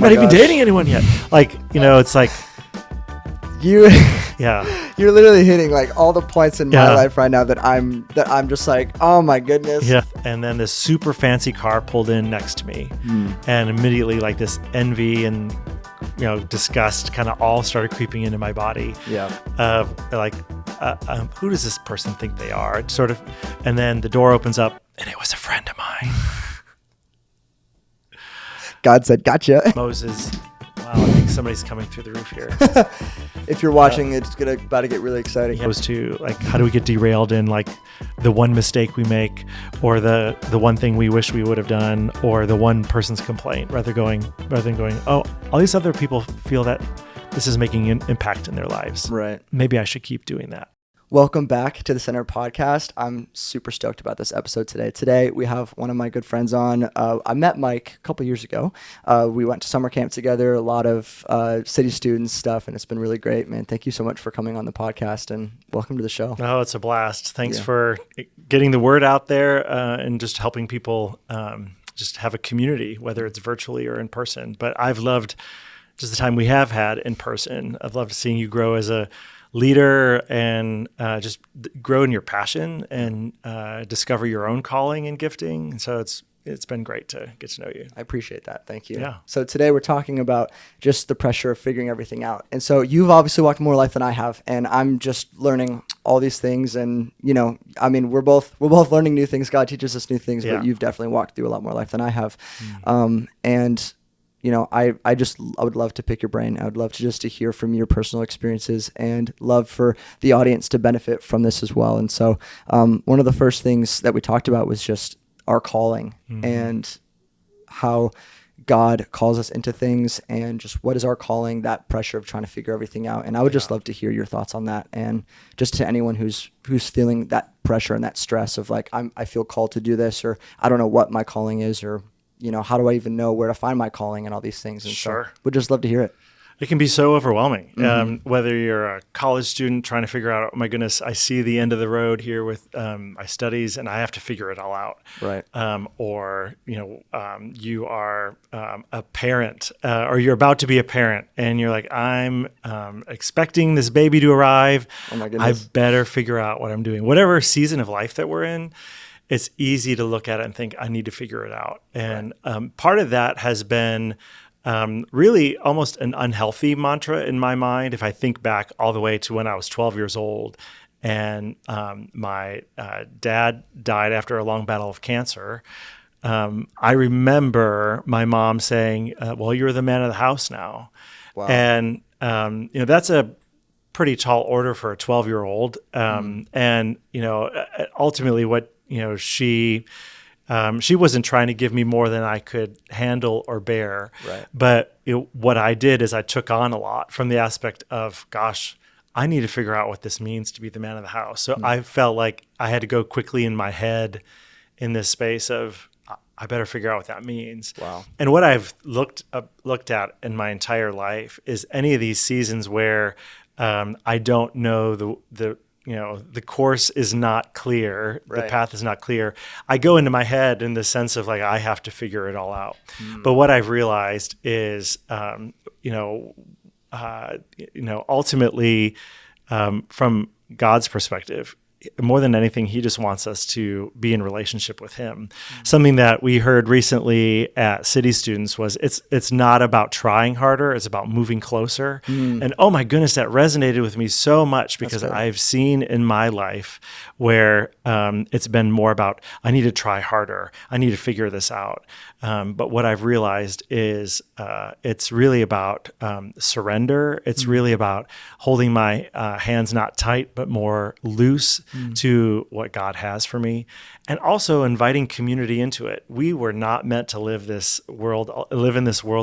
not even dating anyone yet. Like, it's like, You, yeah, you're literally hitting like all the points in my life right now that I'm just like, oh my goodness. Yeah. And then this super fancy car pulled in next to me, and immediately like this envy and disgust kind of all started creeping into my body. Yeah. Who does this person think they are? Sort of, and then the door opens up, and it was a friend of mine. God said, "Gotcha." Moses. Wow, I think somebody's coming through the roof here. If you're watching, it's about to get really exciting. It was to like, how do we get derailed in like the one mistake we make, or the one thing we wish we would have done, or the one person's complaint, rather than going, oh, all these other people feel that this is making an impact in their lives. Right. Maybe I should keep doing that. Welcome back to the Center Podcast. I'm super stoked about this episode today. Today, we have one of my good friends on. I met Mike a couple years ago. We went to summer camp together, a lot of city students stuff, and it's been really great, man. Thank you so much for coming on the podcast, and welcome to the show. Oh, it's a blast. Thanks for getting the word out there and just helping people just have a community, whether it's virtually or in person. But I've loved just the time we have had in person. I've loved seeing you grow as a leader and just grow in your passion and discover your own calling and gifting. And so it's been great to get to know you. I appreciate that. Thank you. Yeah. So today we're talking about just the pressure of figuring everything out. And so you've obviously walked more life than I have, and I'm just learning all these things. And we're both learning new things. God teaches us new things, but you've definitely walked through a lot more life than I have. I would love to pick your brain. I would love to hear from your personal experiences, and love for the audience to benefit from this as well. And so one of the first things that we talked about was just our calling and how God calls us into things, and just what is our calling, that pressure of trying to figure everything out. And I would just love to hear your thoughts on that. And just to anyone who's feeling that pressure and that stress of like, I feel called to do this, or I don't know what my calling is, or how do I even know where to find my calling and all these things? And sure. So we'd just love to hear it. It can be so overwhelming. Whether you're a college student trying to figure out, oh my goodness, I see the end of the road here with my studies and I have to figure it all out. Right. Or you are a parent or you're about to be a parent and you're like, I'm expecting this baby to arrive. Oh my goodness. I better figure out what I'm doing. Whatever season of life that we're in, it's easy to look at it and think, I need to figure it out. And part of that has been really almost an unhealthy mantra in my mind. If I think back all the way to when I was 12 years old and my dad died after a long battle of cancer, I remember my mom saying, well, you're the man of the house now. Wow. And, that's a pretty tall order for a 12-year-old. And, ultimately what, she wasn't trying to give me more than I could handle or bear. Right. But what I did is I took on a lot from the aspect of, gosh, I need to figure out what this means to be the man of the house. So I felt like I had to go quickly in my head in this space of, I better figure out what that means. Wow. And what I've looked at in my entire life is any of these seasons where I don't know the course is not clear, right. The path is not clear. I go into my head in the sense of like, I have to figure it all out. But what I've realized is, ultimately, from God's perspective, more than anything, he just wants us to be in relationship with him. Something that we heard recently at City Students was it's not about trying harder, it's about moving closer. And oh my goodness, that resonated with me so much because I've seen in my life where it's been more about, I need to try harder, I need to figure this out. But what I've realized is it's really about surrender. It's really about holding my hands not tight, but more loose to what God has for me, and also inviting community into it. We were not meant to live in this world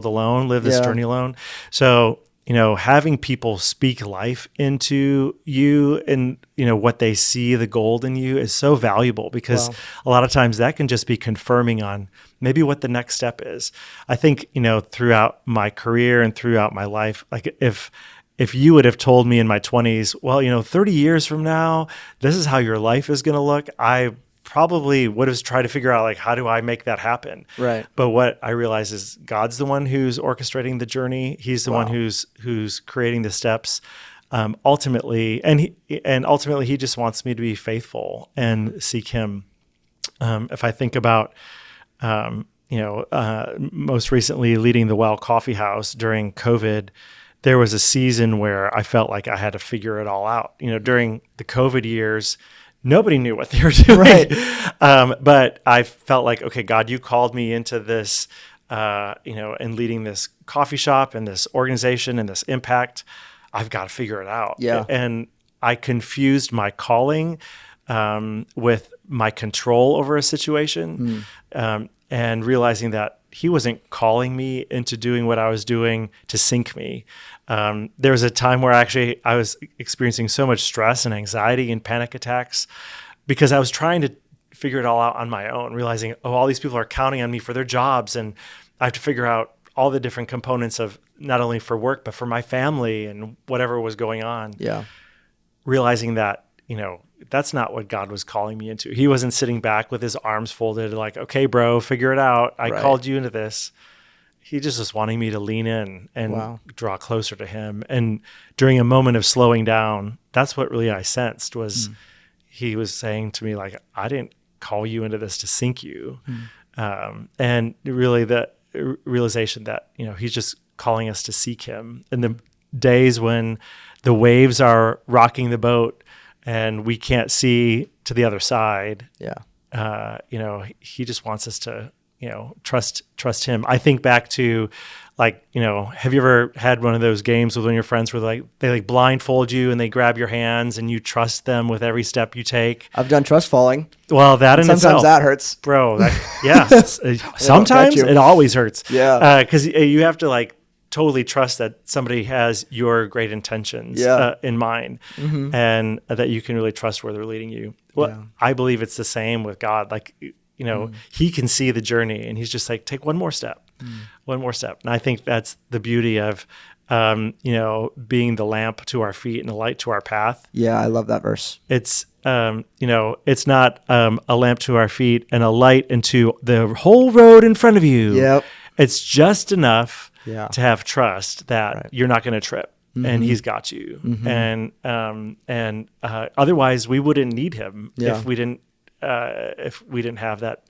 alone, live this journey alone. So, having people speak life into you and, what they see, the gold in you is so valuable because a lot of times that can just be confirming on maybe what the next step is. I think, throughout my career and throughout my life, like if you would have told me in my 20s, well, 30 years from now, this is how your life is going to look, I probably would have tried to figure out like, how do I make that happen? Right. But what I realize is God's the one who's orchestrating the journey. He's the one who's creating the steps. Ultimately, ultimately he just wants me to be faithful and seek him. If I think about, most recently leading the Well Coffee House during COVID, there was a season where I felt like I had to figure it all out. During the COVID years, nobody knew what they were doing. Right. But I felt like, okay, God, you called me into this, and leading this coffee shop and this organization and this impact. I've got to figure it out. Yeah. And I confused my calling with my control over a situation, and realizing that he wasn't calling me into doing what I was doing to sink me. There was a time where I was experiencing so much stress and anxiety and panic attacks because I was trying to figure it all out on my own, realizing, all these people are counting on me for their jobs, and I have to figure out all the different components of not only for work, but for my family and whatever was going on. Yeah. Realizing that, that's not what God was calling me into. He wasn't sitting back with his arms folded like, okay, bro, figure it out. I called you into this. He just was wanting me to lean in and draw closer to him. And during a moment of slowing down, that's what really I sensed was he was saying to me, like, I didn't call you into this to sink you. And really the realization that, he's just calling us to seek him. In the days when the waves are rocking the boat and we can't see to the other side, he just wants us to, trust him. I think back to have you ever had one of those games with one of your friends where they blindfold you and they grab your hands and you trust them with every step you take? I've done trust falling. Well, that in sometimes itself, that hurts, bro. Sometimes it always hurts. Yeah. Because you have to totally trust that somebody has your great intentions in mind, and that you can really trust where they're leading you. Well, I believe it's the same with God. He can see the journey and he's just like, take one more step. And I think that's the beauty of, being the lamp to our feet and the light to our path. Yeah. I love that verse. It's, it's not a lamp to our feet and a light into the whole road in front of you. Yep. It's just enough to have trust that you're not going to trip. And he's got you. And otherwise we wouldn't need him if we didn't have that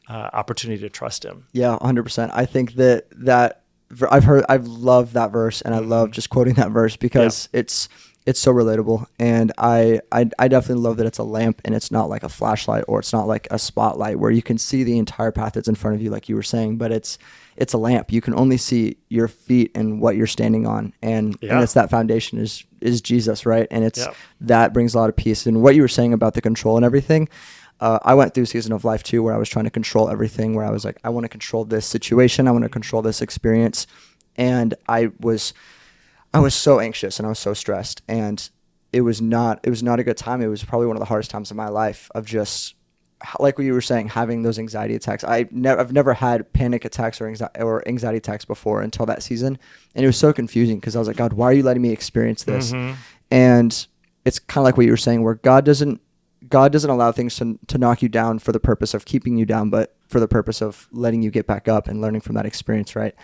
opportunity to trust him. Yeah, 100%. I think that I've loved that verse, and I love just quoting that verse because it's so relatable. And I definitely love that it's a lamp and it's not like a flashlight or it's not like a spotlight where you can see the entire path that's in front of you, like you were saying, but it's a lamp. You can only see your feet and what you're standing on. And it's that foundation is Jesus, right? And that brings a lot of peace. And what you were saying about the control and everything, I went through a season of life too, where I was trying to control everything, where I was like, I want to control this situation. I want to control this experience. And I was so anxious and I was so stressed, and it was not a good time. It was probably one of the hardest times of my life of just, like what you were saying, having those anxiety attacks. I've never had panic attacks or anxiety attacks before until that season. And it was so confusing because I was like, God, why are you letting me experience this? And it's kind of like what you were saying, where God doesn't allow things to knock you down for the purpose of keeping you down, but for the purpose of letting you get back up and learning from that experience, right?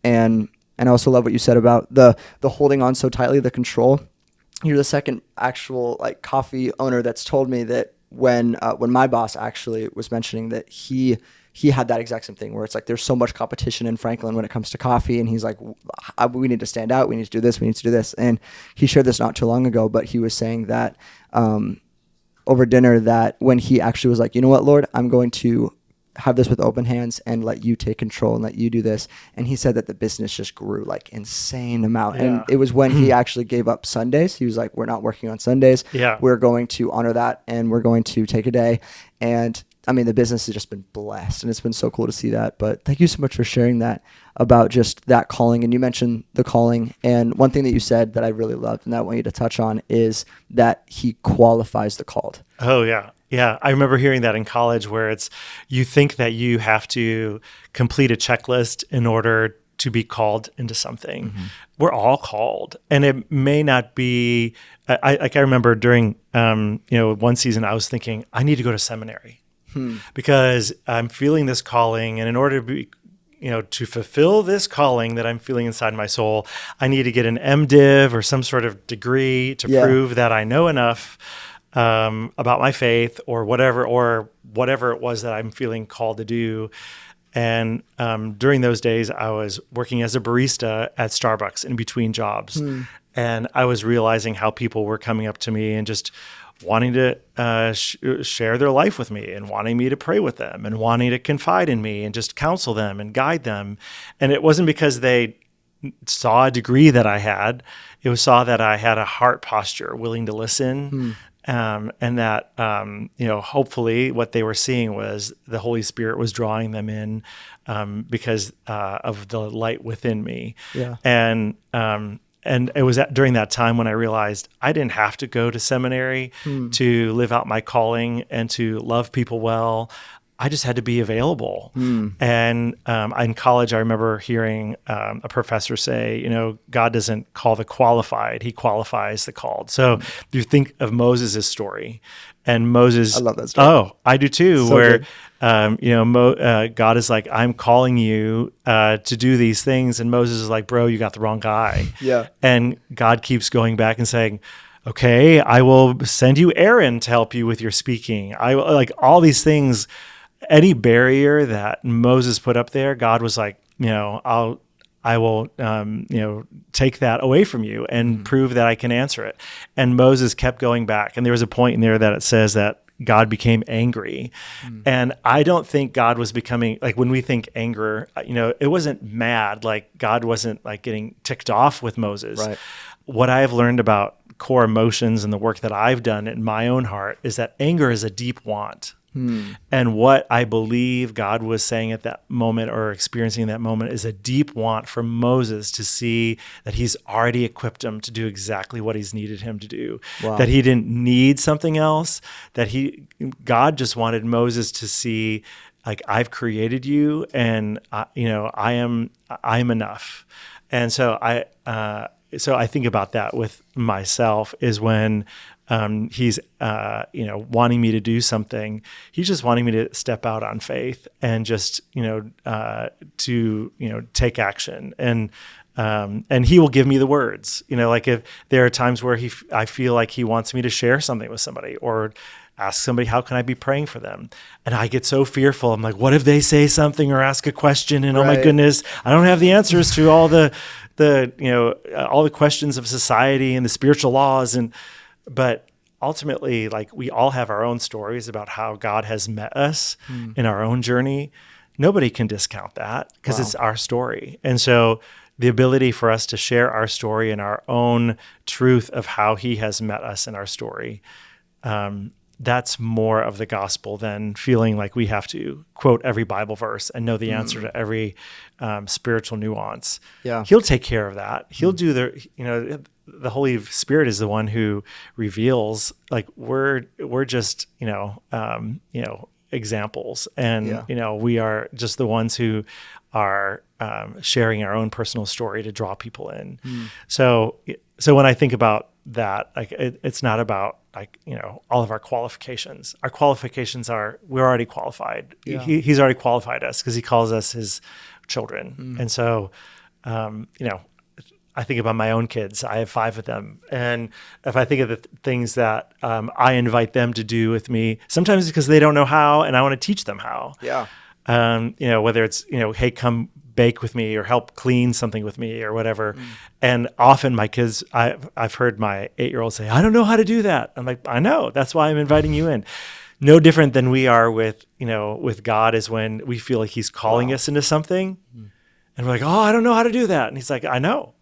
And I also love what you said about the holding on so tightly, the control. You're the second actual coffee owner that's told me that when my boss actually was mentioning that he had that exact same thing where it's like there's so much competition in Franklin when it comes to coffee, and he's like, we need to stand out, we need to do this, we need to do this. And he shared this not too long ago, but he was saying that over dinner, that when he actually was like, you know what, Lord, I'm going to have this with open hands and let you take control and let you do this. And he said that the business just grew insane amount. Yeah. And it was when he actually gave up Sundays. He was like, we're not working on Sundays. Yeah. We're going to honor that, and we're going to take a day. And I mean, the business has just been blessed, and it's been so cool to see that. But thank you so much for sharing that about just that calling. And you mentioned the calling. And one thing that you said that I really loved and that I want you to touch on is that he qualifies the called. Oh, yeah. Yeah, I remember hearing that in college, where you think that you have to complete a checklist in order to be called into something. Mm-hmm. We're all called, and it may not be. I remember during one season, I was thinking I need to go to seminary. because I'm feeling this calling, and in order to be, to fulfill this calling that I'm feeling inside my soul, I need to get an MDiv or some sort of degree to prove that I know enough about my faith or whatever it was that I'm feeling called to do. And during those days, I was working as a barista at Starbucks in between jobs. And I was realizing how people were coming up to me and just wanting to share their life with me and wanting me to pray with them and wanting to confide in me and just counsel them and guide them. And it wasn't because they saw a degree that I had. It was saw that I had a heart posture, willing to listen. And that, hopefully what they were seeing was the Holy Spirit was drawing them in because of the light within me. Yeah. And it was during that time when I realized I didn't have to go to seminary to live out my calling and to love people well. I just had to be available. And in college, I remember hearing a professor say, God doesn't call the qualified, he qualifies the called. So you think of Moses' story, and Moses. I love that story. Oh, I do too, So where, good. God is like, I'm calling you to do these things. And Moses is like, bro, you got the wrong guy. Yeah. And God keeps going back and saying, okay, I will send you Aaron to help you with your speaking. I will, like, all these things. Any barrier that Moses put up there, God was like, I will, take that away from you and prove that I can answer it. And Moses kept going back. And there was a point in there that it says that God became angry. And I don't think God was becoming, like, when we think anger, it wasn't mad. Like, God wasn't like getting ticked off with Moses. Right. What I've learned about core emotions and the work that I've done in my own heart is that anger is a deep want. And what I believe God was saying at that moment or experiencing that moment is a deep want for Moses to see that he's already equipped him to do exactly what he's needed him to do, that he didn't need something else, that God just wanted Moses to see, like, I've created you and, I am enough. And so I think about that with myself is when he's, wanting me to do something. He's just wanting me to step out on faith and just, to take action. And he will give me the words. Like, if there are times where I feel like he wants me to share something with somebody or ask somebody, how can I be praying for them? And I get so fearful. I'm like, what if they say something or ask a question? And oh my goodness, I don't have the answers to all the all the questions of society and the spiritual laws. But ultimately, like, we all have our own stories about how God has met us in our own journey. Nobody can discount that because it's our story. And so the ability for us to share our story and our own truth of how he has met us in our story, that's more of the gospel than feeling like we have to quote every Bible verse and know the answer to every spiritual nuance. Yeah. He'll take care of that. He'll do the Holy Spirit is the one who reveals, like, we're just, examples. And, we are just the ones who are sharing our own personal story to draw people in. So when I think about that, like, it's not about, like, all of our qualifications. Our qualifications we're already qualified. Yeah. He's already qualified us because he calls us his children. And so, I think about my own kids. I have 5 of them. And if I think of the things that I invite them to do with me, sometimes because they don't know how and I want to teach them how. Yeah. Whether it's, hey, come bake with me or help clean something with me or whatever. And often my kids, I've heard my 8-year-old say, I don't know how to do that. I'm like, I know. That's why I'm inviting you in. No different than we are with God is when we feel like he's calling us into something. And we're like, oh, I don't know how to do that. And he's like, I know.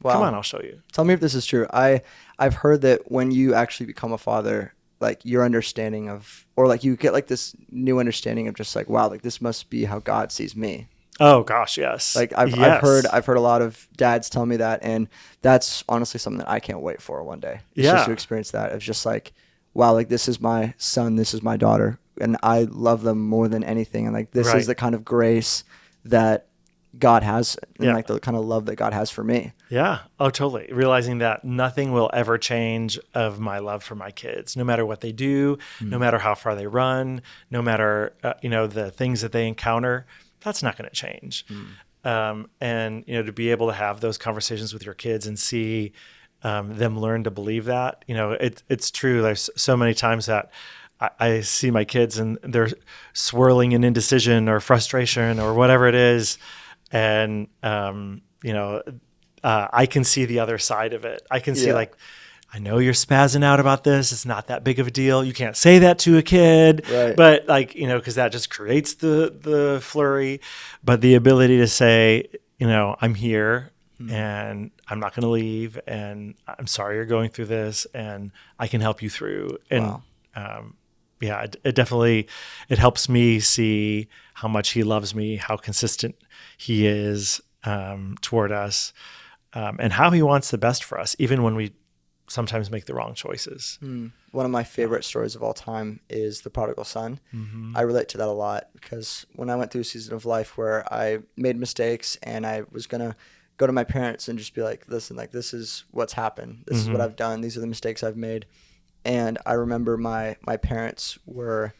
Wow. Come on, I'll show you. Tell me if this is true. I've heard that when you actually become a father, like, your understanding of, or like, you get like this new understanding of just like, wow, like, this must be how God sees me. Oh gosh, yes. Like, I've heard a lot of dads tell me that, and that's honestly something that I can't wait for one day. Just to experience that. It's just like, wow, like, this is my son, this is my daughter, and I love them more than anything. And like, this is the kind of grace that God has and Yeah. like the kind of love that God has for me. Yeah. Oh, totally. Realizing that nothing will ever change of my love for my kids, no matter what they do, no matter how far they run, no matter, the things that they encounter, that's not going to change. And, to be able to have those conversations with your kids and see them learn to believe that, it's true. There's so many times that I see my kids and they're swirling in indecision or frustration or whatever it is. And, I can see the other side of it. I can see Yeah. I know you're spazzing out about this. It's not that big of a deal. You can't say that to a kid, Right. but because that just creates the flurry. But the ability to say, I'm here and I'm not going to leave, and I'm sorry you're going through this, and I can help you through. And Wow. it definitely, it helps me see how much he loves me, how consistent he is toward us, and how he wants the best for us, even when we sometimes make the wrong choices. One of my favorite stories of all time is the prodigal son. I relate to that a lot because when I went through a season of life where I made mistakes and I was going to go to my parents and just be like, listen, like, this is what's happened. This is what I've done. These are the mistakes I've made. And I remember my parents were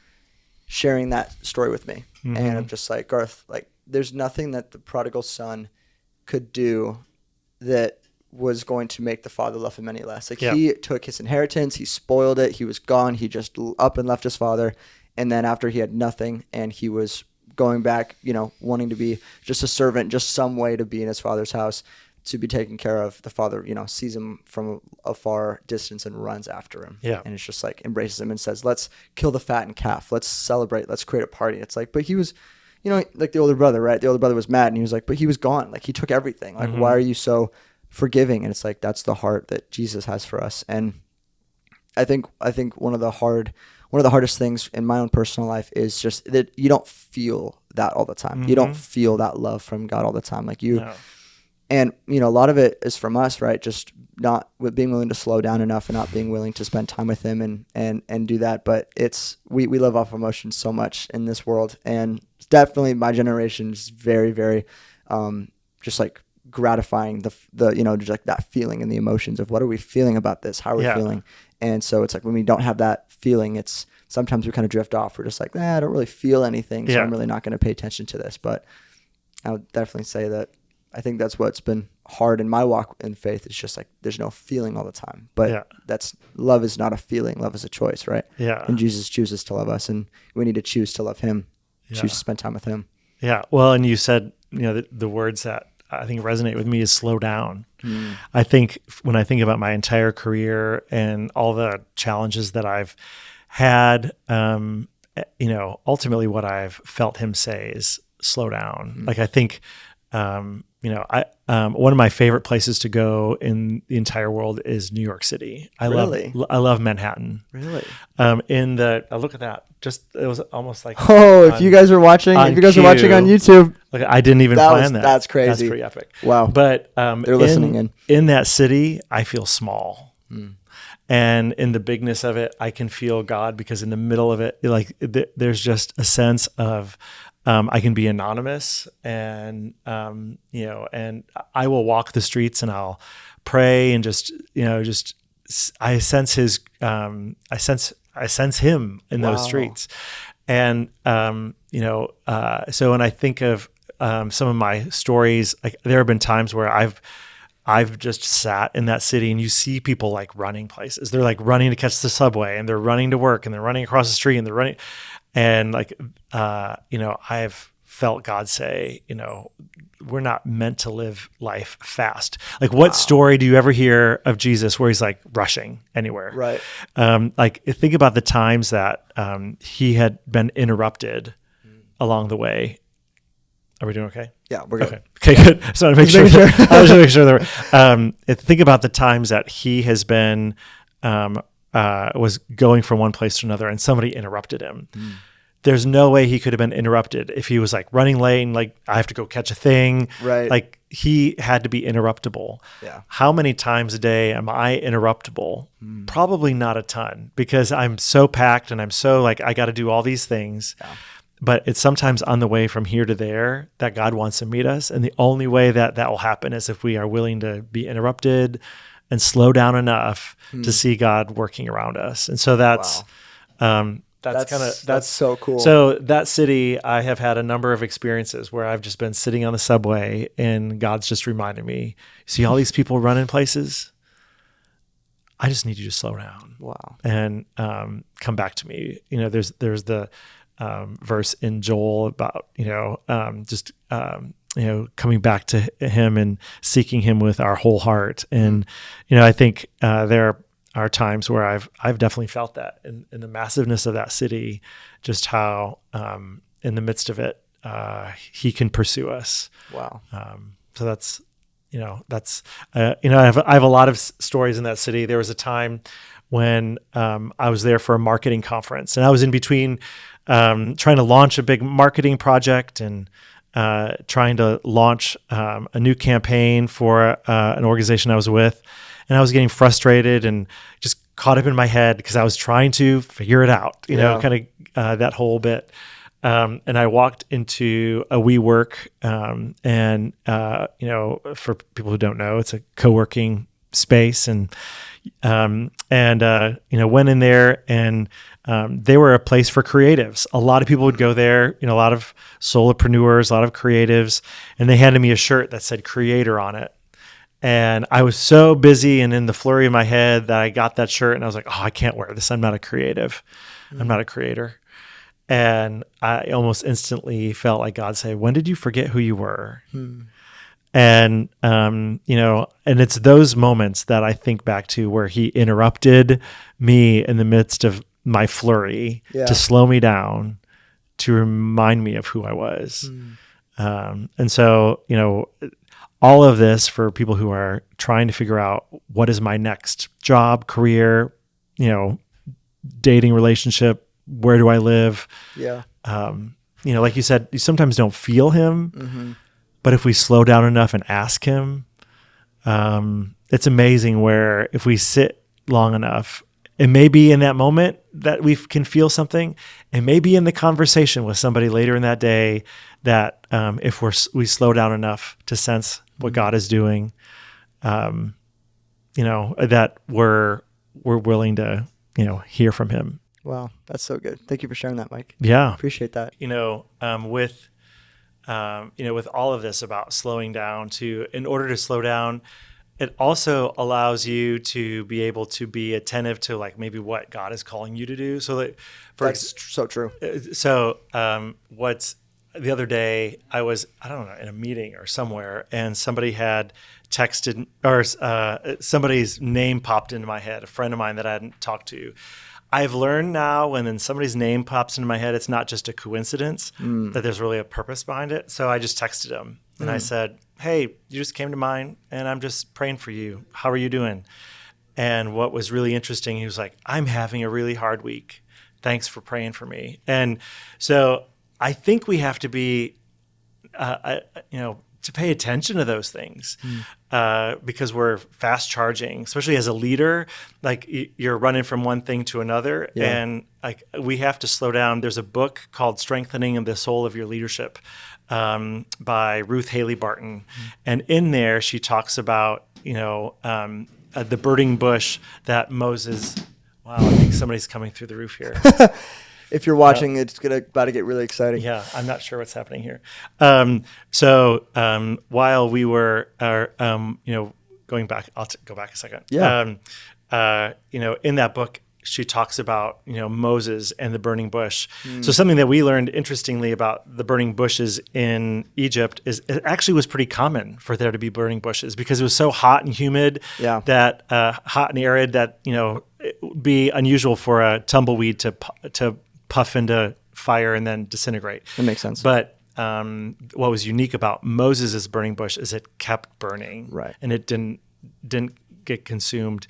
sharing that story with me. And I'm just like, Garth, like, there's nothing that the prodigal son could do that was going to make the father love him any less. Like, he took his inheritance, he spoiled it, he was gone, he just up and left his father. And then after he had nothing and he was going back, wanting to be just a servant, just some way to be in his father's house, to be taken care of, the father, sees him from a far distance and runs after him. Yeah. And it's just like embraces him and says, let's kill the fattened calf. Let's celebrate. Let's create a party. It's like, but he was, like the older brother, right? The older brother was mad and he was like, but he was gone. Like, he took everything. Like, why are you so forgiving? And it's like, that's the heart that Jesus has for us. And I think one of the hardest things in my own personal life is just that you don't feel that all the time. You don't feel that love from God all the time. Like and a lot of it is from us, right? Just not being willing to slow down enough and not being willing to spend time with him and do that. But we live off emotions so much in this world, and definitely my generation is very, very just like gratifying the just like that feeling and the emotions of what are we feeling about this, how are we feeling. And so it's like when we don't have that feeling, it's sometimes we kind of drift off. We're just like, I don't really feel anything, so I'm really not going to pay attention to this. But I would definitely say that I think that's what's been hard in my walk in faith. It's just like there's no feeling all the time. But love is not a feeling. Love is a choice, right? Yeah. And Jesus chooses to love us, and we need to choose to love him, choose to spend time with him. Yeah. Well, and you said, the words that I think resonate with me is slow down. I think when I think about my entire career and all the challenges that I've had, ultimately what I've felt him say is slow down. Like, I think, one of my favorite places to go in the entire world is New York City. I love Manhattan. Really? Look at that. It was almost like, if you guys are watching on YouTube, look, I didn't even plan that. That's crazy. That's pretty epic. Wow. But, they're listening in that city, I feel small. And in the bigness of it, I can feel God, because in the middle of it, there's just a sense of, I can be anonymous, and and I will walk the streets and I'll pray and I sense his, I sense him in those streets, and so when I think of some of my stories, like, there have been times where I've just sat in that city and you see people like running places. They're like running to catch the subway, and they're running to work, and they're running across the street, and they're running. And like, I've felt God say, we're not meant to live life fast. Like, what story do you ever hear of Jesus where he's like rushing anywhere? Right. Like, think about the times that he had been interrupted along the way. Are we doing okay? Yeah, we're good. Okay, good. So I want to make sure. I was make sure that think about the times that he has been was going from one place to another, and somebody interrupted him. There's no way he could have been interrupted if he was like running late and like, I have to go catch a thing. Right. Like, he had to be interruptible. Yeah. How many times a day am I interruptible? Probably not a ton, because I'm so packed and I'm so like, I got to do all these things. Yeah. but it's sometimes on the way from here to there that God wants to meet us. And the only way that that will happen is if we are willing to be interrupted and slow down enough to see God working around us. And so that's so cool. So that city, I have had a number of experiences where I've just been sitting on the subway and God's just reminded me, see all these people running places? I just need you to slow down. Wow. And come back to me. There's the verse in Joel about, coming back to him and seeking him with our whole heart. And, I think there are times where I've definitely felt that in the massiveness of that city, just how in the midst of it, he can pursue us. Wow. So that's, I have a lot of stories in that city. There was a time when I was there for a marketing conference, and I was in between trying to launch a big marketing project and trying to launch a new campaign for an organization I was with. And I was getting frustrated and just caught up in my head because I was trying to figure it out, kind of that whole bit. And I walked into a WeWork, and for people who don't know, it's a co-working space, and went in there, and they were a place for creatives. A lot of people would go there, a lot of solopreneurs, a lot of creatives, and they handed me a shirt that said creator on it. And I was so busy and in the flurry of my head that I got that shirt and I was like, oh, I can't wear this. I'm not a creative. I'm not a creator. And I almost instantly felt like God say, when did you forget who you were? And, and it's those moments that I think back to where he interrupted me in the midst of my flurry to slow me down, to remind me of who I was. And so, all of this for people who are trying to figure out what is my next job, career, dating, relationship, where do I live? Yeah. Like you said, you sometimes don't feel him, but if we slow down enough and ask him, it's amazing where if we sit long enough, it may be in that moment that we can feel something. It may be in the conversation with somebody later in that day that if we slow down enough to sense what God is doing, that we're willing to, hear from him. Wow, that's so good. Thank you for sharing that, Mike. Yeah, appreciate that. With all of this about slowing down, in order to slow down, it also allows you to be able to be attentive to like maybe what God is calling you to do. So that that's so true. So the other day I was, I don't know, in a meeting or somewhere, and somebody had texted, or somebody's name popped into my head, a friend of mine that I hadn't talked to. I've learned now when somebody's name pops into my head, it's not just a coincidence, that there's really a purpose behind it. So I just texted him and I said, hey, you just came to mind and I'm just praying for you. How are you doing? And what was really interesting, he was like, I'm having a really hard week. Thanks for praying for me. And so I think we have to be, to pay attention to those things because we're fast charging, especially as a leader, like you're running from one thing to another. Yeah. And like we have to slow down. There's a book called Strengthening the Soul of Your Leadership by Ruth Haley Barton. And in there, she talks about, the burning bush that Moses, wow, I think somebody's coming through the roof here. If you're watching, it's about to get really exciting. Yeah, I'm not sure what's happening here. While we were, going back, I'll go back a second. Yeah. In that book, she talks about, Moses and the burning bush. So something that we learned interestingly about the burning bushes in Egypt is it actually was pretty common for there to be burning bushes because it was so hot and humid that hot and arid that, it would be unusual for a tumbleweed to puff into fire and then disintegrate. That makes sense. But what was unique about Moses' burning bush is it kept burning, right? And it didn't get consumed.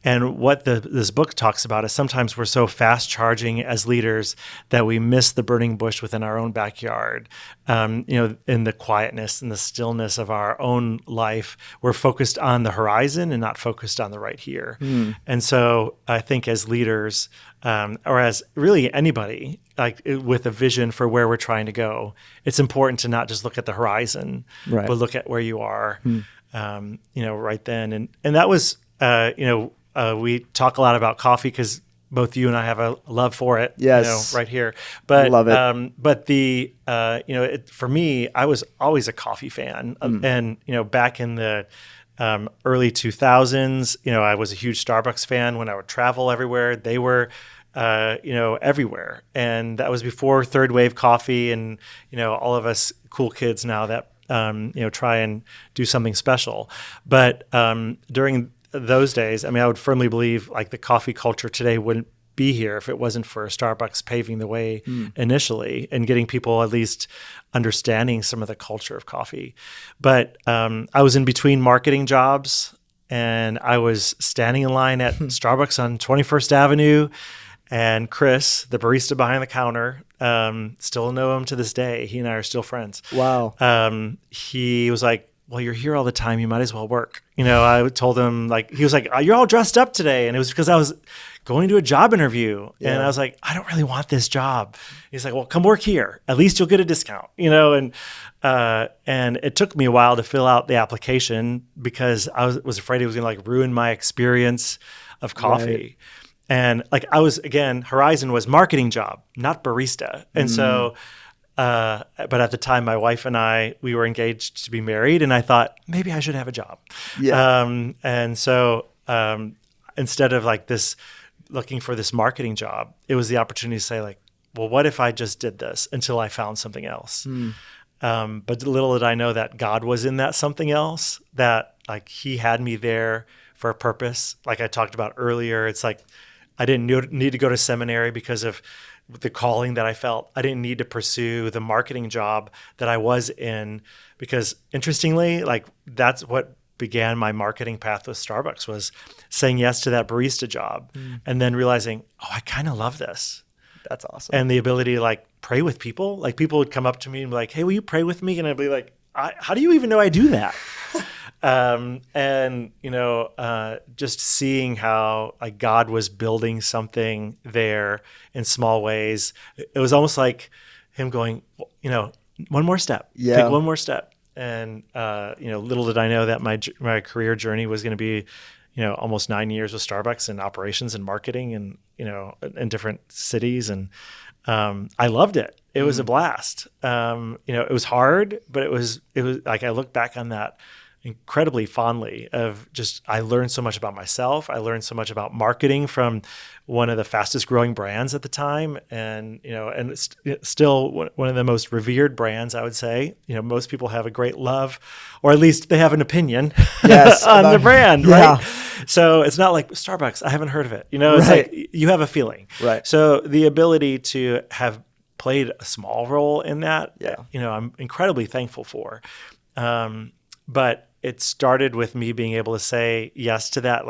And what this book talks about is sometimes we're so fast charging as leaders that we miss the burning bush within our own backyard. In the quietness and the stillness of our own life, we're focused on the horizon and not focused on the right here. And so I think as leaders, or as really anybody, with a vision for where we're trying to go, it's important to not just look at the horizon, Right. but look at where you are, right then. And that was, we talk a lot about coffee because both you and I have a love for it, Yes. right here. But Love it. but the for me, I was always a coffee fan, and back in the early 2000s, I was a huge Starbucks fan. When I would travel everywhere, they were everywhere, and that was before third wave coffee, and all of us cool kids now that try and do something special. But during those days, I would firmly believe like the coffee culture today wouldn't be here if it wasn't for Starbucks paving the way initially and getting people at least understanding some of the culture of coffee. But I was in between marketing jobs, and I was standing in line at Starbucks on 21st Avenue, and Chris, the barista behind the counter, still know him to this day. He and I are still friends. Wow. He was like, well, you're here all the time. You might as well work. I told him, he was like, you're all dressed up today. And it was because I was going to a job interview. Yeah. And I was like, I don't really want this job. He's like, well, come work here. At least you'll get a discount, and it took me a while to fill out the application because I was afraid it was going to ruin my experience of coffee. Right. And Horizon was marketing job, not barista. And so, but at the time, my wife and we were engaged to be married, and I thought maybe I should have a job. Yeah. And so instead of looking for this marketing job, it was the opportunity to say well, what if I just did this until I found something else? But little did I know that God was in that something else, that he had me there for a purpose. Like I talked about earlier, it's I didn't need to go to seminary because of the calling that I felt. I didn't need to pursue the marketing job that I was in because, interestingly, that's what began my marketing path with Starbucks, was saying yes to that barista job and then realizing, I kind of love this. That's awesome. And the ability to pray with people. People would come up to me and be like, hey, will you pray with me? And I'd be like, how do you even know I do that? Just seeing how God was building something there in small ways. It was almost like him going, one more step, take one more step. And, little did I know that my career journey was going to be, almost 9 years with Starbucks and operations and marketing and, in different cities. And, I loved it. It was a blast. It was hard, but it was I look back on that incredibly fondly of just, I learned so much about myself. I learned so much about marketing from one of the fastest growing brands at the time. And, and it's still one of the most revered brands, I would say. Most people have a great love, or at least they have an opinion on the brand, right? So it's not like Starbucks, I haven't heard of it. It's you have a feeling. Right. So the ability to have played a small role in that, I'm incredibly thankful for. But it started with me being able to say yes to that.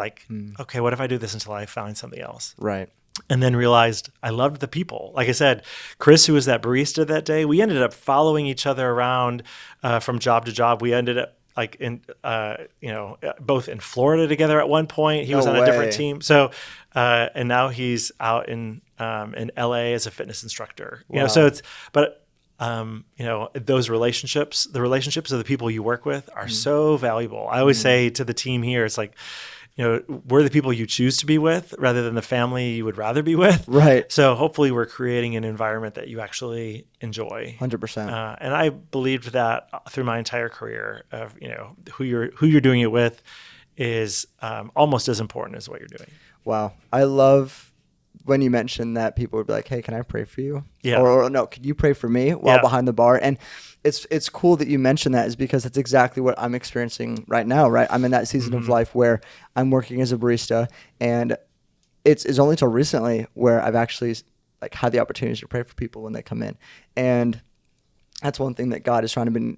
Okay, what if I do this until I find something else? Right. And then realized I loved the people. Like I said, Chris, who was that barista that day, we ended up following each other around from job to job. We ended up both in Florida together at one point. He was on a different team. So, and now he's out in LA as a fitness instructor. Wow. So those relationships, the relationships of the people you work with are so valuable. I always say to the team here, it's we're the people you choose to be with rather than the family you would rather be with. Right. So hopefully we're creating an environment that you actually enjoy. 100%. And I believed that through my entire career of, who you're doing it with is almost as important as what you're doing. Wow. I love when you mentioned that people would be like, hey, can I pray for you? Yeah. Or no, could you pray for me while behind the bar? And it's cool that you mentioned that, is because it's exactly what I'm experiencing right now, right? I'm in that season of life where I'm working as a barista, and it's only till recently where I've actually had the opportunity to pray for people when they come in. And that's one thing that God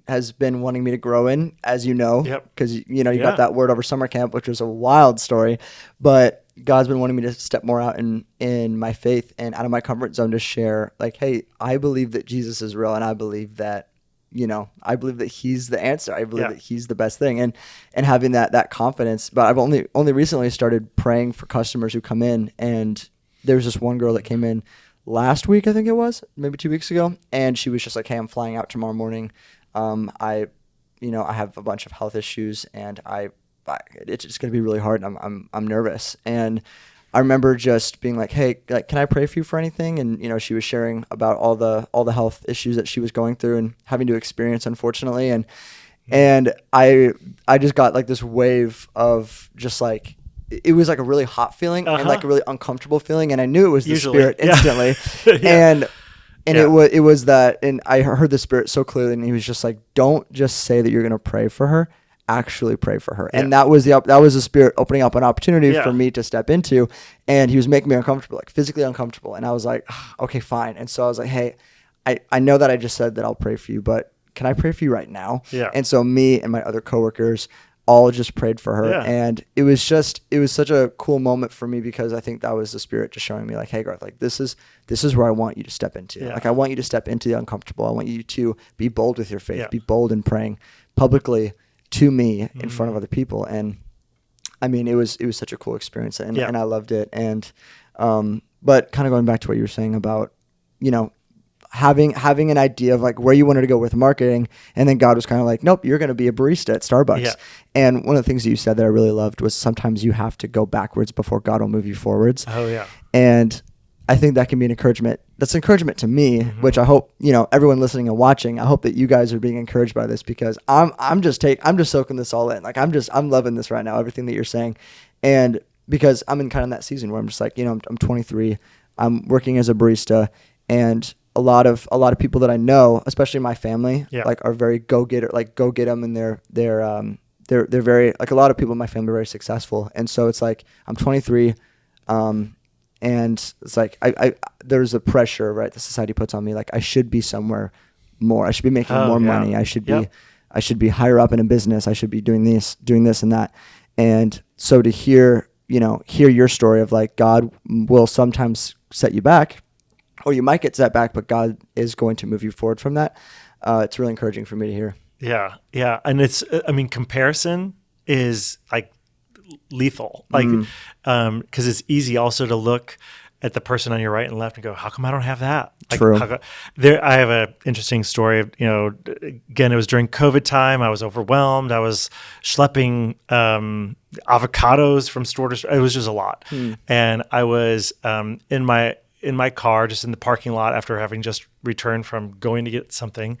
has been wanting me to grow in, as you know, because you got that word over summer camp, which was a wild story, but God's been wanting me to step more out in my faith and out of my comfort zone to share, hey, I believe that Jesus is real, and I believe that, I believe that he's the answer. I believe that he's the best thing, and having that confidence. But I've only recently started praying for customers who come in, and there's this one girl that came in last week, I think it was, maybe 2 weeks ago. And she was just like, hey, I'm flying out tomorrow morning. I have a bunch of health issues, and it's just going to be really hard. And I'm nervous. And I remember just being like, hey, like, can I pray for you for anything? And, she was sharing about all the health issues that she was going through and having to experience, unfortunately. And I just got like this wave of just like, it was like a really hot feeling and like a really uncomfortable feeling. And I knew it was the Spirit instantly. Yeah. And it was that, and I heard the Spirit so clearly, and he was just like, don't just say that you're going to pray for her, actually pray for her. And that was the Spirit opening up an opportunity for me to step into. And he was making me uncomfortable, like physically uncomfortable. And I was like, okay, fine. And so I was like, hey, I know that I just said that I'll pray for you, but can I pray for you right now? Yeah. And so me and my other coworkers all just prayed for her. Yeah. And it was such a cool moment for me, because I think that was the Spirit just showing me like, hey, Garth, like this is where I want you to step into. Yeah. Like I want you to step into the uncomfortable. I want you to be bold with your faith, be bold in praying publicly to me in front of other people. And I mean, it was such a cool experience, and I loved it. And, but kind of going back to what you were saying about, having an idea of like where you wanted to go with marketing, and then God was kind of like, nope, you're going to be a barista at Starbucks. Yeah. And one of the things that you said that I really loved was sometimes you have to go backwards before God will move you forwards. Oh yeah. And I think that can be an encouragement. That's encouragement to me, which I hope, everyone listening and watching, I hope that you guys are being encouraged by this, because I'm just soaking this all in. Like I'm loving this right now, everything that you're saying. And because I'm in kind of that season where I'm just like, I'm 23, I'm working as a barista, and a lot of people that I know, especially my family, like are very go-getter, like go get them. And they're very, like a lot of people in my family are very successful. And so it's like, I'm 23, and it's like, there's a pressure, right, that society puts on me. Like I should be somewhere more. I should be making more money. I should be higher up in a business. I should be doing this and that. And so to hear your story of like, God will sometimes set you back, or you might get set back, but God is going to move you forward from that. It's really encouraging for me to hear. Yeah. Yeah. And comparison is like lethal, like, cause it's easy also to look at the person on your right and left and go, how come I don't have that? Like, true. I have an interesting story. Again, it was during COVID time. I was overwhelmed. I was schlepping avocados from store to store. It was just a lot. And I was in my car, just in the parking lot after having just returned from going to get something.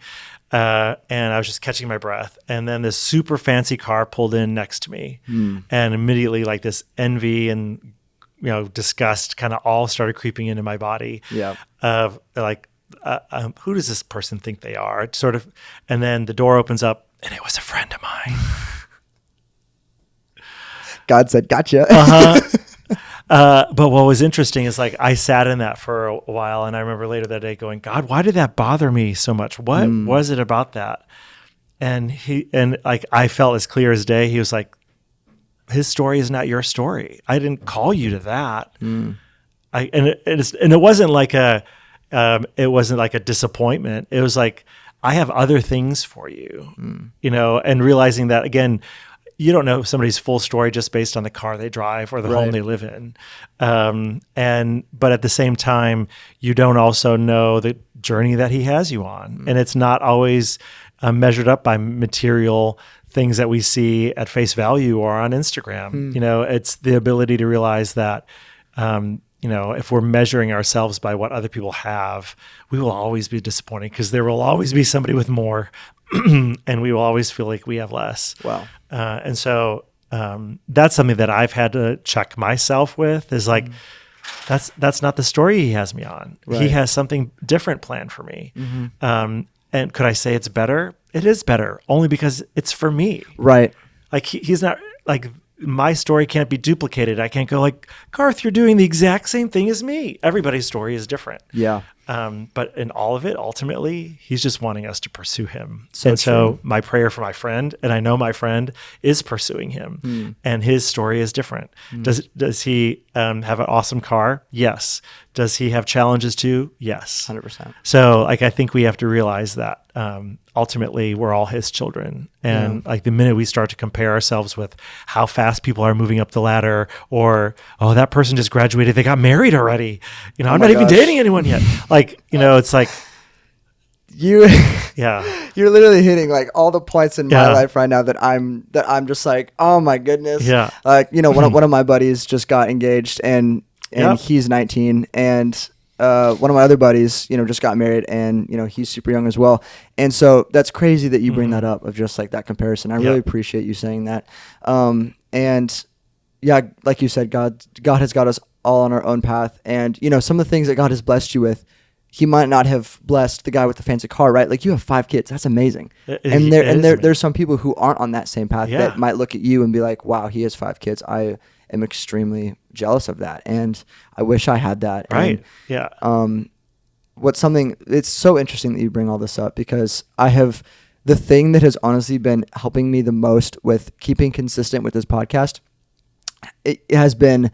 And I was just catching my breath. And then this super fancy car pulled in next to me. And immediately like this envy and, disgust kind of all started creeping into my body. Yeah. Of like, who does this person think they are? Sort of. And then the door opens up, and it was a friend of mine. God said, gotcha. But what was interesting is like I sat in that for a while, and I remember later that day going, God, why did that bother me so much? What was it about that? And I felt as clear as day. He was like, his story is not your story. I didn't call you to that. And it wasn't like a disappointment. It was like, I have other things for you, and realizing that again, you don't know somebody's full story just based on the car they drive or the home they live in. But at the same time, you don't also know the journey that he has you on. And it's not always measured up by material things that we see at face value or on Instagram. It's the ability to realize that, if we're measuring ourselves by what other people have, we will always be disappointed, because there will always be somebody with more and we will always feel like we have less. Wow. And so that's something that I've had to check myself with, is like, that's not the story he has me on. Right. He has something different planned for me. And could I say it's better? It is better, only because it's for me. Right. Like he's not like, my story can't be duplicated. I can't go like, Garth, you're doing the exact same thing as me. Everybody's story is different. Yeah. But in all of it, ultimately, he's just wanting us to pursue him. So So my prayer for my friend, and I know my friend is pursuing him, and his story is different. Does he have an awesome car? Yes. Does he have challenges too? Yes. 100%. So like, I think we have to realize that ultimately we're all his children. And like the minute we start to compare ourselves with how fast people are moving up the ladder, or, oh, that person just graduated, they got married already. You know, I'm not even dating anyone yet. Like, you know, it's like, You, yeah, you're literally hitting like all the points in my life right now that I'm just like, oh my goodness. Yeah. Like, you know, one of my buddies just got engaged and Yep. he's 19, and one of my other buddies, you know, just got married, and, you know, he's super young as well. And so that's crazy that you bring that up, of just like that comparison. I really appreciate you saying that. And yeah, like you said, God has got us all on our own path. And, you know, some of the things that God has blessed you with, he might not have blessed the guy with the fancy car, right? Like, you have 5 kids. That's amazing. There's some people who aren't on that same path that might look at you and be like, wow, he has 5 kids. I am extremely jealous of that, and I wish I had that. Right. And, it's so interesting that you bring all this up, because the thing that has honestly been helping me the most with keeping consistent with this podcast, it has been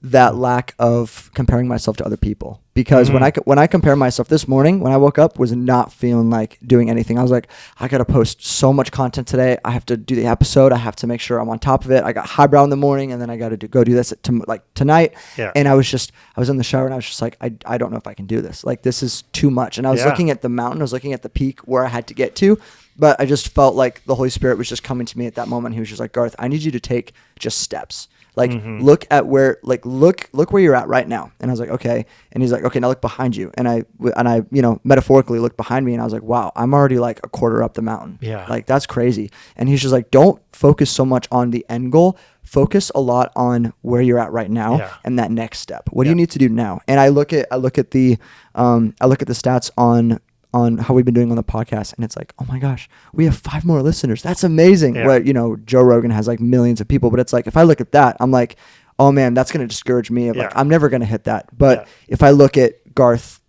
that lack of comparing myself to other people. Because when I compare myself this morning, when I woke up, was not feeling like doing anything. I was like, I got to post so much content today. I have to do the episode. I have to make sure I'm on top of it. I got highbrow in the morning, and then I got to go do this tonight. Yeah. And I was in the shower, and I was just like, I don't know if I can do this. Like, this is too much. And I was looking at the mountain. I was looking at the peak where I had to get to, but I just felt like the Holy Spirit was just coming to me at that moment. He was just like, Garth, I need you to take just steps. Like, look at where, like, look where you're at right now. And I was like, okay. And he's like, okay, now look behind you. And I, you know, metaphorically looked behind me, and I was like, wow, I'm already like a quarter up the mountain. Yeah. Like, that's crazy. And he's just like, don't focus so much on the end goal. Focus a lot on where you're at right now and that next step. What do you need to do now? And I look at the stats on how we've been doing on the podcast, and it's like, oh my gosh, we have 5 more listeners. That's amazing. Yeah. Where, you know, Joe Rogan has like millions of people, but it's like, if I look at that, I'm like, oh man, that's going to discourage me. Like, I'm never going to hit that. But if I look at Garth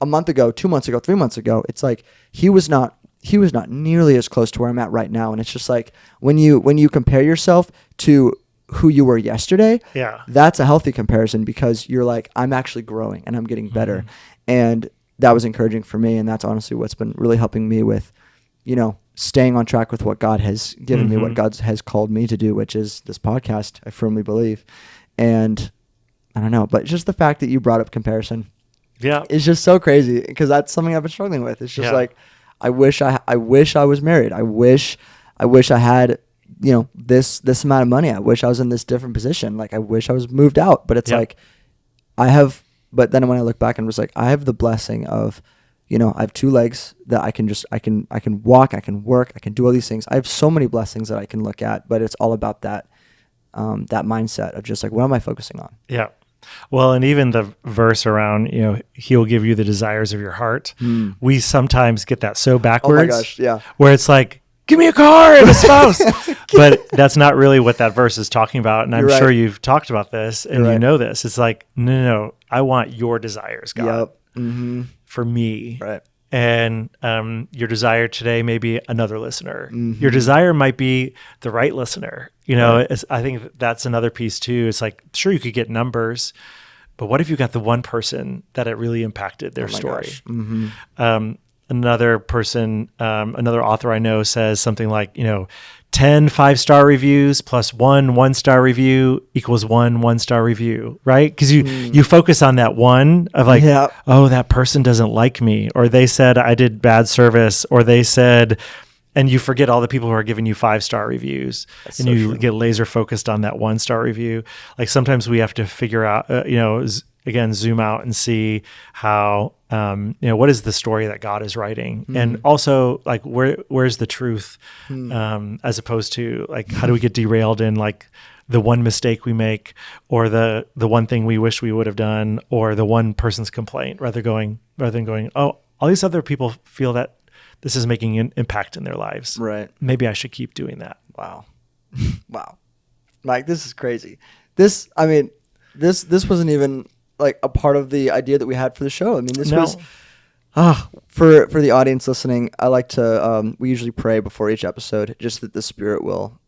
a month ago, 2 months ago, 3 months ago, it's like, he was not nearly as close to where I'm at right now. And it's just like, when you compare yourself to who you were yesterday, that's a healthy comparison, because you're like, I'm actually growing and I'm getting better. And that was encouraging for me. And that's honestly what's been really helping me with, you know, staying on track with what God has given me, what God has called me to do, which is this podcast, I firmly believe. And I don't know, but just the fact that you brought up comparison is just so crazy, because that's something I've been struggling with. It's just like, I wish I was married. I wish I had, you know, this amount of money. I wish I was in this different position. Like, I wish I was moved out, but it's like, but then when I look back, and was like, I have the blessing of, you know, I have 2 legs that I can walk, I can work, I can do all these things. I have so many blessings that I can look at, but it's all about that mindset of just like, what am I focusing on? Yeah. Well, and even the verse around, you know, he'll give you the desires of your heart. We sometimes get that so backwards. Oh my gosh, yeah. Where it's like, give me a car and a spouse. But that's not really what that verse is talking about. And I'm sure you've talked about this, and you know this. It's like, no, I want your desires, God, for me. Right. And your desire today may be another listener. Your desire might be the right listener. You know, I think that's another piece too. It's like, sure, you could get numbers, but what if you got the one person that it really impacted their story? Another person, another author I know says something like, you know, 10 5-star reviews plus 1 1-star review equals 1 1-star review, right? Because you focus on that one of like, oh, that person doesn't like me, or they said I did bad service, or they said, and you forget all the people who are giving you 5-star reviews. That's and so you get laser focused on that 1-star review. Like, sometimes we have to figure out, you know, again, zoom out and see how, you know, what is the story that God is writing? And also, like, where's the truth, as opposed to, like, how do we get derailed in, like, the one mistake we make, or the one thing we wish we would have done, or the one person's complaint, rather than going, oh, all these other people feel that this is making an impact in their lives. Right. Maybe I should keep doing that. Wow. Wow. Mike, this is crazy. This wasn't even like a part of the idea that we had for the show. I mean, this No. was for the audience listening. I like to we usually pray before each episode, just that the Spirit will,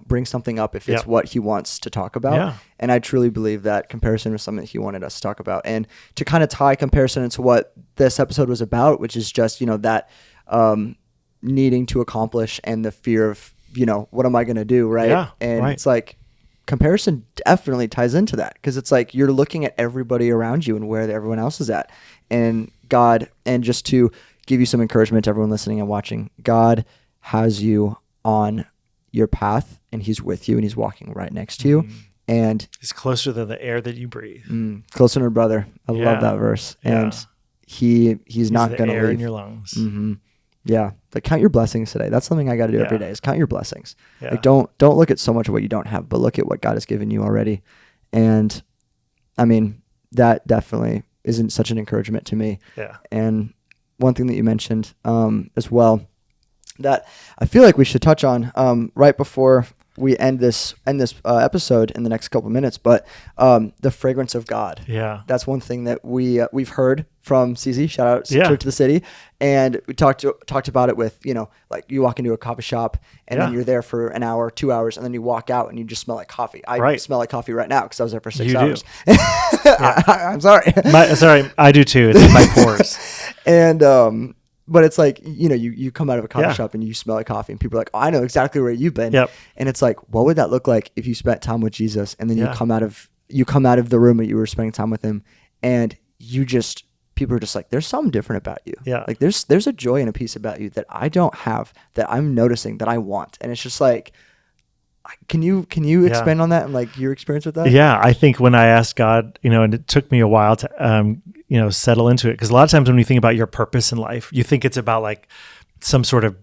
bring something up if it's Yep. what He wants to talk about. Yeah. And I truly believe that comparison was something He wanted us to talk about, and to kind of tie comparison into what this episode was about, which is just that needing to accomplish and the fear of what am I going to do, right? Yeah, and right. it's like comparison definitely ties into that, because it's like you're looking at everybody around you and where everyone else is at, and God, and just to give you some encouragement to everyone listening and watching, God has you on your path, and He's with you, and He's walking right next to you, and He's closer than the air that you breathe. closer than a brother. I Yeah. love that verse. Yeah. And He's not the going to air leave in your lungs. Yeah, like count your blessings today. That's something I got to do every Yeah. day, is count your blessings. Yeah. Like don't look at so much of what you don't have, but look at what God has given you already. And I mean, that definitely isn't such an encouragement to me. Yeah. And one thing that you mentioned as well that I feel like we should touch on right before we end this episode in the next couple of minutes, but the fragrance of God. Yeah. That's one thing that we've heard from CZ. Shout out Yeah. Church of the City, and we talked about it with like you walk into a coffee shop and then Yeah. you're there for an hour, 2 hours, and then you walk out and you just smell like coffee. I Right. smell like coffee right now because I was there for 6 You do. hours. I'm sorry. Sorry, I do too. It's in my pores. And but it's like you come out of a coffee Yeah. shop and you smell like coffee, and people are like, oh, I know exactly where you've been. Yep. And it's like, what would that look like if you spent time with Jesus, and then Yeah. you come out of the room that you were spending time with Him, and people are just like, there's something different about you. Yeah. Like there's a joy and a peace about you that I don't have, that I'm noticing, that I want. And it's just like, can you expand on that and like your experience with that? Yeah, I think when I asked God, and it took me a while to, settle into it, because a lot of times when you think about your purpose in life, you think it's about like some sort of,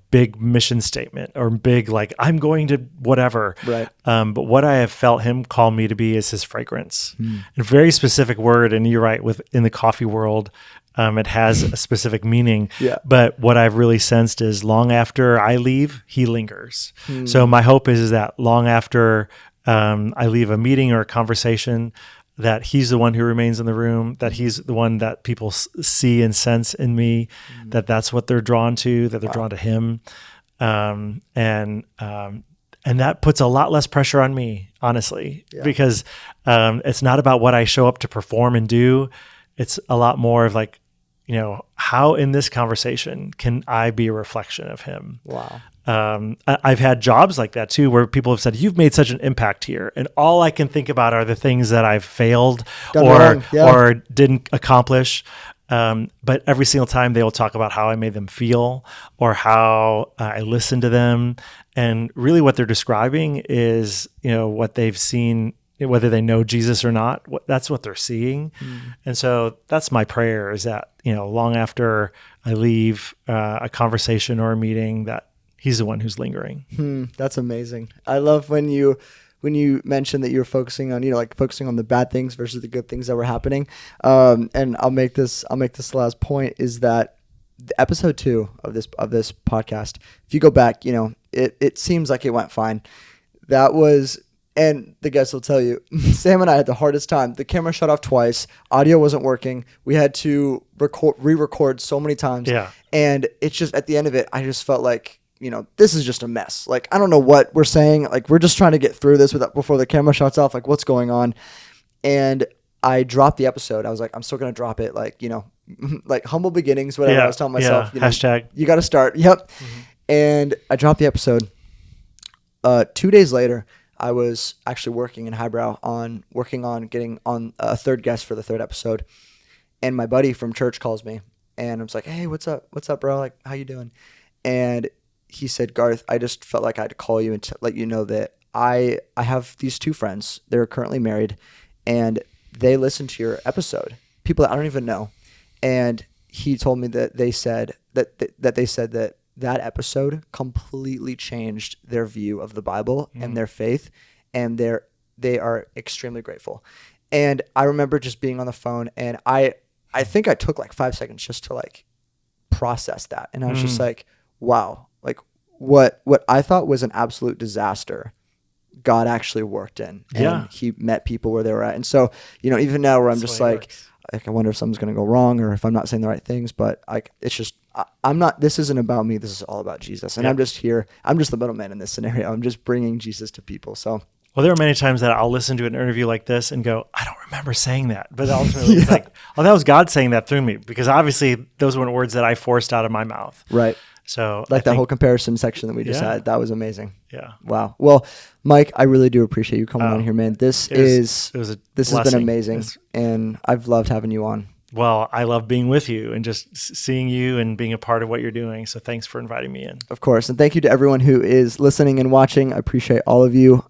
big mission statement or big, like, I'm going to whatever. Right. But what I have felt Him call me to be is His fragrance. A very specific word. And you're right, in the coffee world, it has a specific meaning. Yeah. But what I've really sensed is long after I leave, He lingers. So my hope is that long after I leave a meeting or a conversation, that He's the one who remains in the room, that He's the one that people see and sense in me, that's what they're drawn to, that they're drawn to Him. And that puts a lot less pressure on me, honestly, because it's not about what I show up to perform and do. It's a lot more of like, how in this conversation can I be a reflection of Him? Wow. I've had jobs like that too, where people have said, you've made such an impact here. And all I can think about are the things that I've failed or didn't accomplish. But every single time they will talk about how I made them feel or how I listened to them. And really what they're describing is, what they've seen, whether they know Jesus or not, that's what they're seeing. And so that's my prayer, is that, long after I leave a conversation or a meeting, that He's the one who's lingering. That's amazing. I love when you mentioned that you were focusing on, focusing on the bad things versus the good things that were happening. And I'll make this the last point, is that the episode 2 of this podcast, if you go back, it seems like it went fine. That was, and the guests will tell you, Sam and I had the hardest time. The camera shut off twice. Audio wasn't working. We had to re-record so many times. Yeah. And it's just, at the end of it, I just felt like, this is just a mess. Like, I don't know what we're saying. Like, we're just trying to get through this before the camera shuts off. Like, what's going on? And I dropped the episode. I was like, I'm still going to drop it. Like, like humble beginnings, whatever. I was telling myself, hashtag. You got to start. Yep. And I dropped the episode. 2 days later, I was actually working in Highbrow working on getting on a third guest for the third episode. And my buddy from church calls me, and I was like, hey, what's up? What's up, bro? Like, how you doing? And he said, Garth, I just felt like I had to call you and let you know that I have these 2 friends. They're currently married, and they listened to your episode, people that I don't even know. And he told me that they said that episode completely changed their view of the Bible and their faith, and they are extremely grateful. And I remember just being on the phone, and I think I took like 5 seconds just to like process that. And I was just like, wow, like what I thought was an absolute disaster, God actually worked in, and Yeah. he met people where they were at. And so, even now where I'm That's just the way it like, works. I wonder if something's going to go wrong or if I'm not saying the right things, but it's just, I'm not, this isn't about me. This is all about Jesus. And Yep. I'm just here. I'm just the middleman in this scenario. I'm just bringing Jesus to people. So Well, there are many times that I'll listen to an interview like this and go, I don't remember saying that. But ultimately, it's like, oh, that was God saying that through me, because obviously those weren't words that I forced out of my mouth. right. So Like I that whole think, comparison section that we just Yeah. had. That was amazing. yeah, Wow. Well, Mike, I really do appreciate you coming Oh, on here, man. This it was a has been blessing. amazing, and I've loved having you on. Well, I love being with you and just seeing you and being a part of what you're doing. So thanks for inviting me in. Of course. And thank you to everyone who is listening and watching. I appreciate all of you.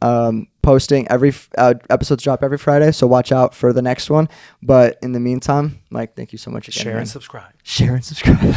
Posting episodes drop every Friday, so watch out for the next one. But in the meantime, Mike, thank you so much again. Share man. and subscribe. Share and subscribe.